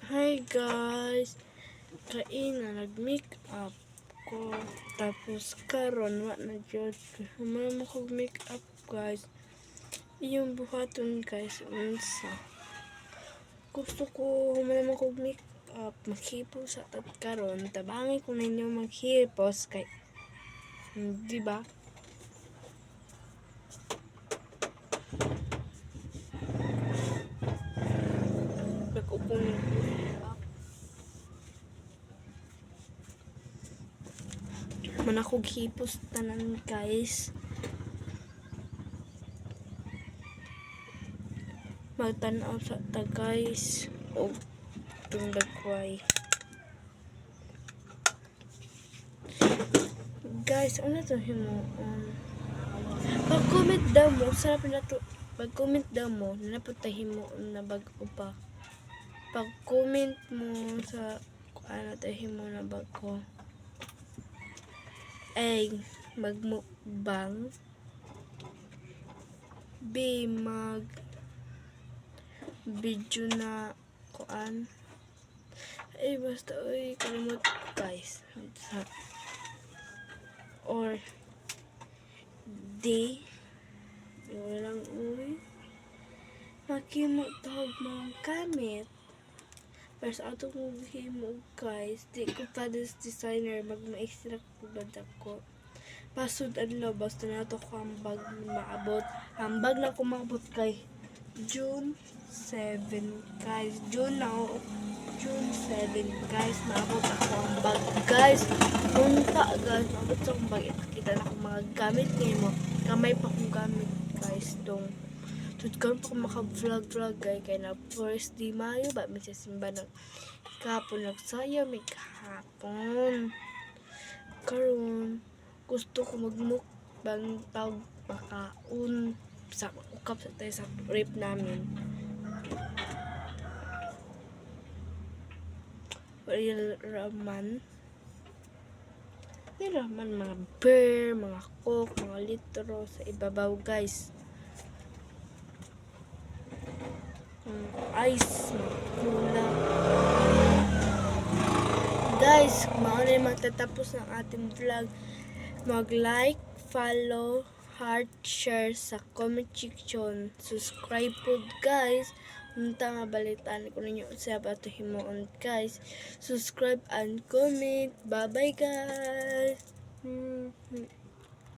Hi guys, kaina nag-make up ko tapos karon wa na jud humana mo kog make up guys. Iyong buhaton guys unsa. Gusto ko humana mo kog make up maghipos sa tat karon tabangi ko ninyo maghipos kay di ba? Nag-upong man akong hipos tanan guys. Magtan-aw sa ta guys og tundagway. Guys, ano to himuon? Pag-comment daw mo, sarap na to. Pag-comment daw mo, nanapot ta himuon na bag-o pa. Pag-comment mo sa ano ta himuon na bag-o. Ay, magmukbang. B, mag video na kuan. Ay, basta, uy, kalimot guys. Or, D, walang uy. Makimot tawag mga gamit. Pero sa ato mong himo guys, di ko pa this designer mag-ma-extract po ba ko. Pasod adlaw basta na to ko hambag maabot. Hambag na ko maabot kay June 7 guys. June 7 guys. Maabot ako hambag guys. Punta guys. Maabot sa hambag. Kita na akong mga gamit ngayon mo. Kamay pa akong gamit guys. Dong. Tut karon pa ko maka-vlog guys. Kaya na first di Mayo ba? May simba ng kahapon nagsayaw. May kahapon. Karon gusto ko magmukbang tawag makaun sa ukap sa tayo sa rip namin. Real raman. Real raman mga bear, mga coke, mga litro sa ibabaw guys. Ice, cola. Guys, mauna yung magtatapos ng ating vlog. Mag-like, follow, heart, share sa comment section. Subscribe po guys. Unta nga balitaan ko ninyo sa bato himuon guys. Subscribe and comment. Bye bye guys.